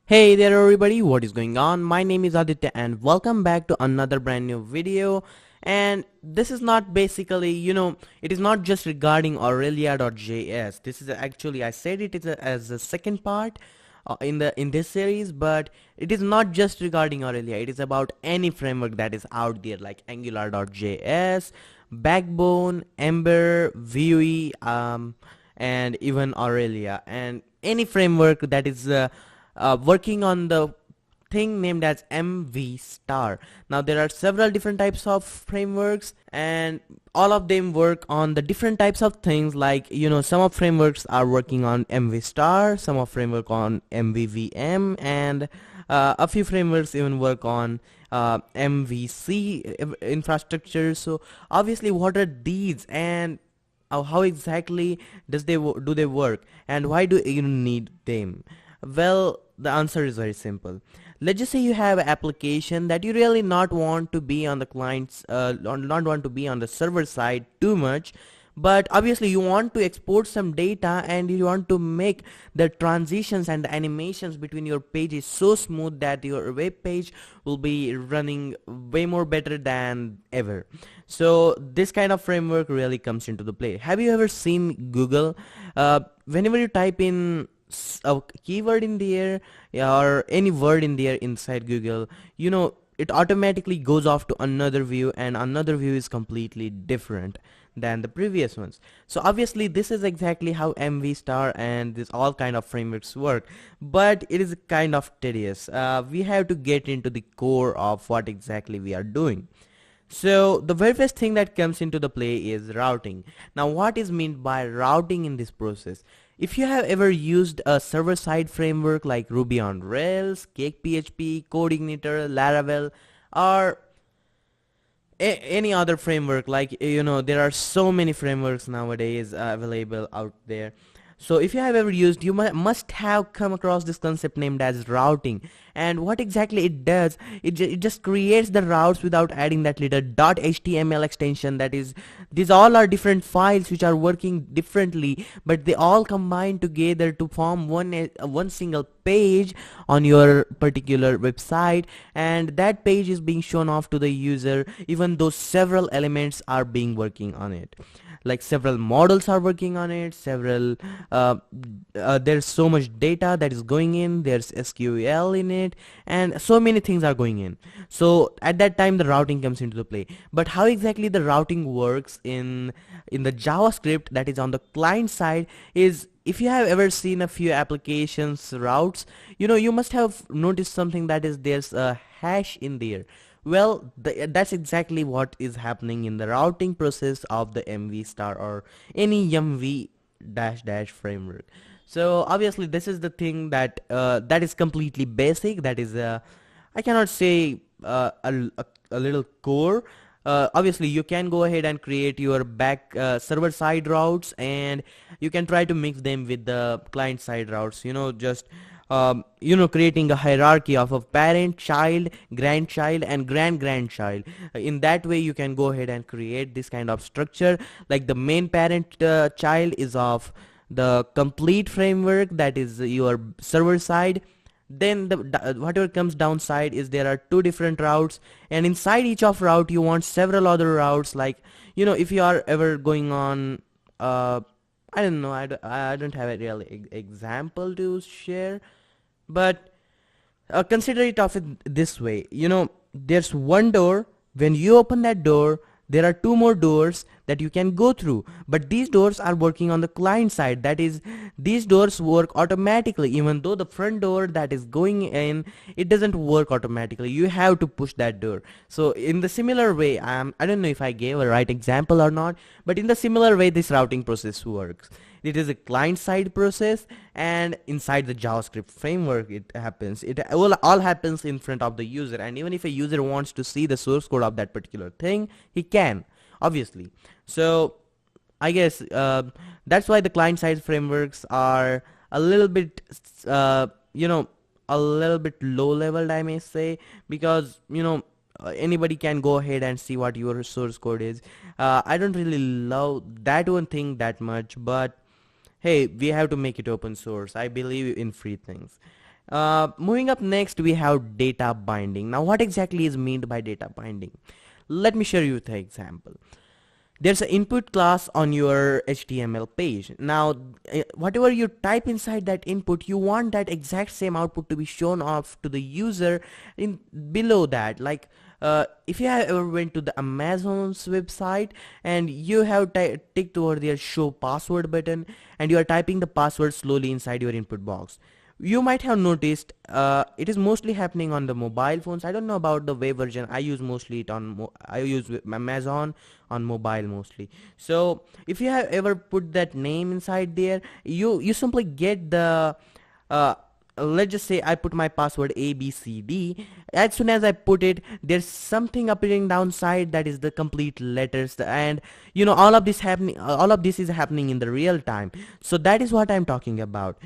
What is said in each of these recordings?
Hey there everybody, what is going on? My name is Aditya and welcome back to another brand new video. And this is not basically, it is not just regarding Aurelia.js. This is actually, I said it is as a second part in this series, but it is not just regarding Aurelia. It is about any framework that is out there like Angular.js, Backbone, Ember, Vue, and even Aurelia, and any framework that is working on the thing named as MV star. Now there are several different types of frameworks and all of them work on the different types of things, like some of frameworks are working on MV star, some of framework on MVVM, and a few frameworks even work on MVC infrastructure. So obviously what are these, and how exactly do they work, and why do you need them? Well, the answer is very simple. Let's just say you have an application that you really not want to be on the client's or not want to be on the server side too much, but obviously you want to export some data and you want to make the transitions and the animations between your pages so smooth that your web page will be running way more better than ever. So this kind of framework really comes into the play. Have you ever seen Google? Whenever you type in a keyword in there, yeah, or any word in there inside Google, it automatically goes off to another view, and another view is completely different than the previous ones. So obviously this is exactly how MV star and this all kind of frameworks work, but it is kind of tedious. We have to get into the core of what exactly we are doing. So the very first thing that comes into the play is routing. Now what is meant by routing in this process? If you have ever used a server-side framework like Ruby on Rails, Cake PHP, CodeIgniter, Laravel, or any other framework, like there are so many frameworks nowadays available out there. So if you have ever used, you must have come across this concept named as routing. And what exactly it does, it just creates the routes without adding that little .html extension. That is, these all are different files which are working differently, but they all combine together to form one single page on your particular website, and that page is being shown off to the user even though several elements are being working on it. Like several models are working on it, several there's so much data that is going in, there's SQL in it, and so many things are going in. So at that time the routing comes into the play. But how exactly the routing works in the JavaScript that is on the client side is, if you have ever seen a few applications routes, you must have noticed something, that is there's a hash in there. Well, that's exactly what is happening in the routing process of the MV star or any MV dash dash framework. So obviously this is the thing that that is completely basic. That is I cannot say a little core. Obviously you can go ahead and create your back server side routes, and you can try to mix them with the client side routes, just creating a hierarchy of a parent, child, grandchild, and grand-grandchild. In that way you can go ahead and create this kind of structure, like the main parent child is of the complete framework, that is your server side. Then whatever comes downside is there are two different routes, and inside each of route you want several other routes. Like if you are ever going on I don't know, I don't have a real example to share, but consider it of it this way. There's one door. When you open that door, there are two more doors that you can go through, but these doors are working on the client side. That is, these doors work automatically, even though the front door that is going in, it doesn't work automatically. You have to push that door. So in the similar way, I don't know if I gave a right example or not, but in the similar way this routing process works. It is a client side process, and inside the JavaScript framework it happens. It all happens in front of the user, and even if a user wants to see the source code of that particular thing, he can, obviously. So I guess that's why the client side frameworks are a little bit a little bit low level, I may say, because anybody can go ahead and see what your source code is. I don't really love that one thing that much, but hey, we have to make it open source. I believe in free things. Moving up next, we have data binding. Now, what exactly is meant by data binding? Let me show you the example. There's an input class on your HTML page. Now, whatever you type inside that input, you want that exact same output to be shown off to the user in below that. Like, if you have ever went to the Amazon's website and you have ticked over their show password button and you are typing the password slowly inside your input box, you might have noticed it is mostly happening on the mobile phones. I don't know about the web version. I use mostly it on I use Amazon on mobile mostly. So if you have ever put that name inside there, you simply get the uh, let's just say I put my password ABCD. As soon as I put it, there's something appearing downside that is the complete letters, and all of this happening, all of this is happening in the real time. So that is what I'm talking about.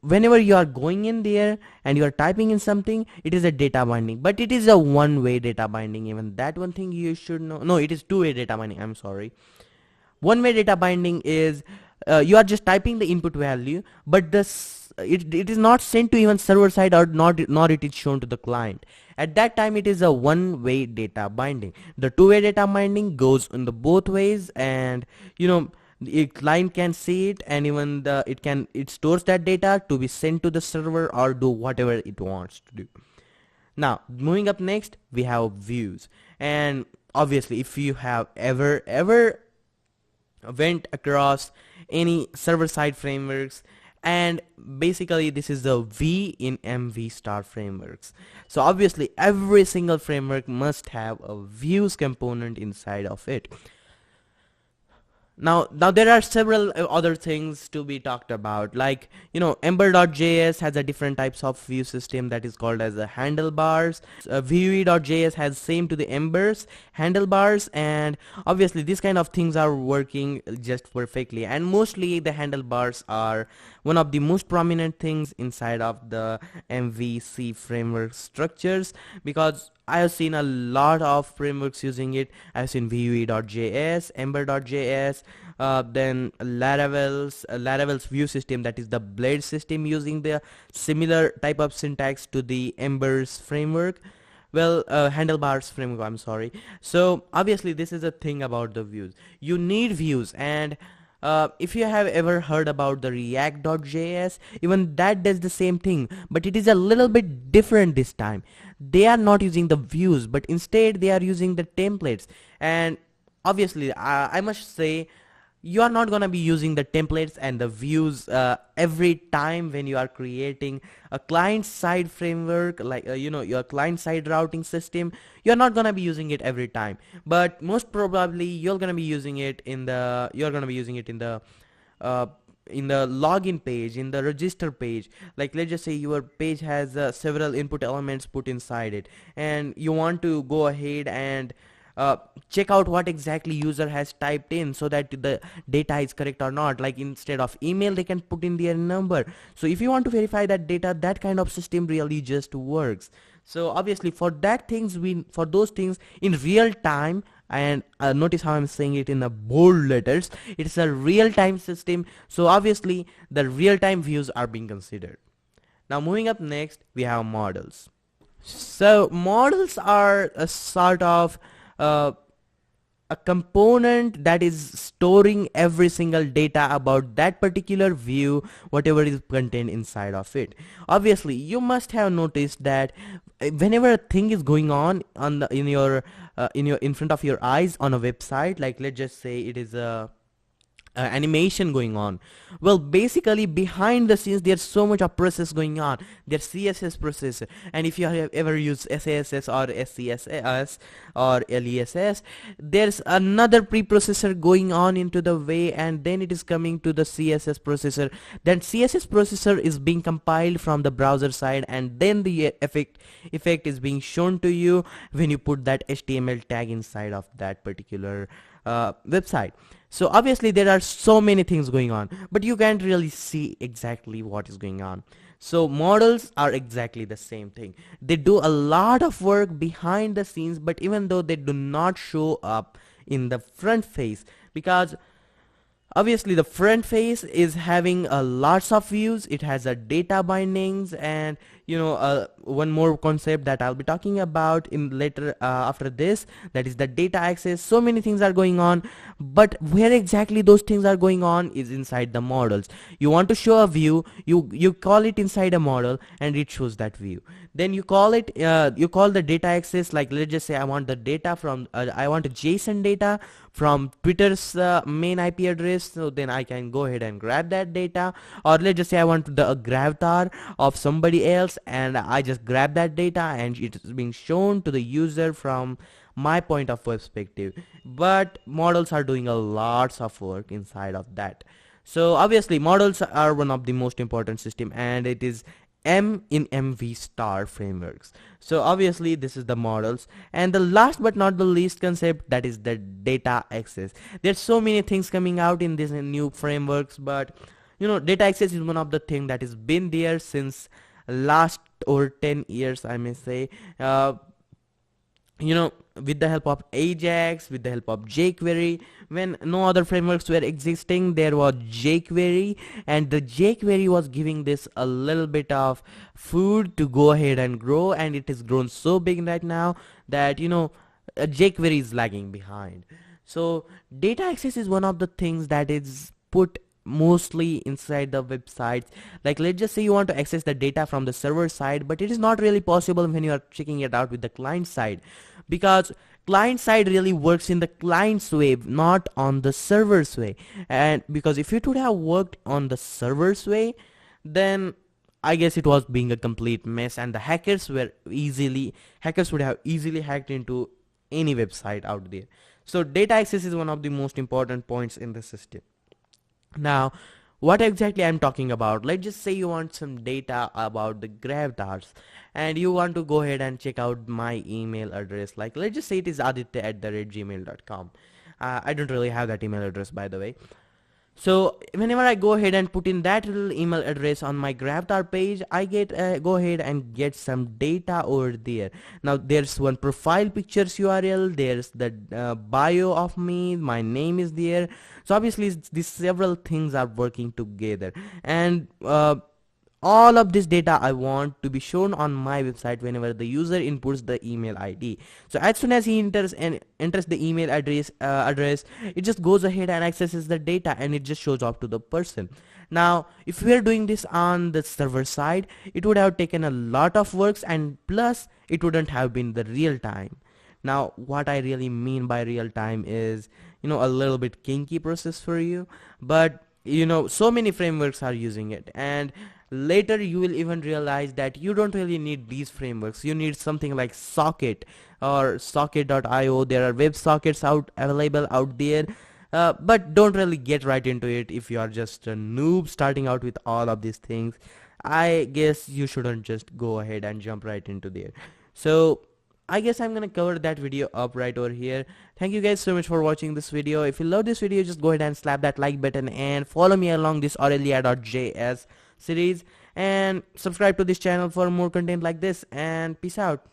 Whenever you are going in there and you are typing in something, it is a data binding, but it is a one-way data binding. Even that one thing you should know. No, it is two-way data binding, I'm sorry. One-way data binding is you are just typing the input value, but it is not sent to even server side, or not nor it is shown to the client. At that time it is a one-way data binding. The two-way data binding goes in the both ways, and the client can see it, and even it stores that data to be sent to the server or do whatever it wants to do. Now, moving up next, we have views. And obviously, if you have ever went across any server-side frameworks, and basically this is the V in MV star frameworks. So obviously every single framework must have a views component inside of it. Now there are several other things to be talked about, like Ember.js has a different types of view system that is called as the handlebars. Vue.js has same to the Ember's handlebars, and obviously these kind of things are working just perfectly, and mostly the handlebars are one of the most prominent things inside of the MVC framework structures, because I have seen a lot of frameworks using it. I've seen Vue.js, Ember.js, then Laravel's view system, that is the Blade system, using the similar type of syntax to the Ember's framework. Well, handlebars framework, I'm sorry. So obviously this is a thing about the views. You need views, and if you have ever heard about the React.js, even that does the same thing, but it is a little bit different this time. They are not using the views, but instead they are using the templates. And obviously I must say, you are not gonna be using the templates and the views every time when you are creating a client-side framework, like your client-side routing system. You're not gonna be using it every time, but most probably you're gonna be using it in the login page, in the register page. Like, let's just say your page has several input elements put inside it, and you want to go ahead and check out what exactly user has typed in, so that the data is correct or not. Like, instead of email, they can put in their number. So if you want to verify that data, that kind of system really just works. So obviously for those things in real time, and notice how I'm saying it in the bold letters, it's a real-time system, so obviously the real-time views are being considered. Now moving up next, we have models. So models are a sort of a component that is storing every single data about that particular view, whatever is contained inside of it. Obviously you must have noticed that whenever a thing is going on in front of your eyes on a website, like let's just say it is a animation going on, well, basically behind the scenes there's so much of process going on. There's CSS process, and if you have ever used SASS or SCSS or LESS, there's another preprocessor going on into the way, and then it is coming to the CSS processor. Then CSS processor is being compiled from the browser side, and then the effect is being shown to you when you put that HTML tag inside of that particular website. So obviously there are so many things going on, but you can't really see exactly what is going on. So models are exactly the same thing. They do a lot of work behind the scenes, but even though they do not show up in the front face, because obviously the front face is having lots of views, it has a data bindings, and one more concept that I'll be talking about in later after this, that is the data access. So many things are going on, but where exactly those things are going on is inside the models. You want to show a view, you call it inside a model and it shows that view. Then you call the data access, like let's just say I want the data from I want a JSON data from Twitter's main IP address. So then I can go ahead and grab that data. Or let's just say I want the gravatar of somebody else, and I just grab that data and it is being shown to the user from my point of perspective. But models are doing a lots of work inside of that. So obviously models are one of the most important system, and it is M in MV star frameworks. So obviously this is the models, and the last but not the least concept, that is the data access. There's so many things coming out in these new frameworks, but data access is one of the thing that has been there since last over 10 years, I may say. With the help of Ajax, with the help of jQuery, when no other frameworks were existing, there was jQuery, and the jQuery was giving this a little bit of food to go ahead and grow, and it has grown so big right now that jQuery is lagging behind. So data access is one of the things that is put mostly inside the websites. Like let's just say you want to access the data from the server side, but it is not really possible when you are checking it out with the client side, because client side really works in the client's way, not on the server's way. And because if it would have worked on the server's way, then I guess it was being a complete mess, and the hackers would have easily hacked into any website out there. So data access is one of the most important points in the system. Now, what exactly I'm talking about? Let's just say you want some data about the gravatars, and you want to go ahead and check out my email address. Like let's just say it is aditya@gmail.com. I don't really have that email address, by the way. So whenever I go ahead and put in that little email address on my gravatar page, I get go ahead and get some data over there. Now there's one profile pictures URL, there's the bio of me, my name is there. So obviously these several things are working together, and all of this data I want to be shown on my website whenever the user inputs the email ID. So as soon as he enters the email address, it just goes ahead and accesses the data, and it just shows up to the person. Now if we are doing this on the server side, it would have taken a lot of works, and plus it wouldn't have been the real time. Now what I really mean by real time is a little bit kinky process for you, but so many frameworks are using it, and later you will even realize that you don't really need these frameworks. You need something like Socket or Socket.io. There are web sockets available out there, but don't really get right into it if you are just a noob starting out with all of these things. I guess you shouldn't just go ahead and jump right into there. So I guess I'm gonna cover that video up right over here. Thank you guys so much for watching this video. If you love this video, just go ahead and slap that like button and follow me along this Aurelia.js series, and subscribe to this channel for more content like this, and peace out.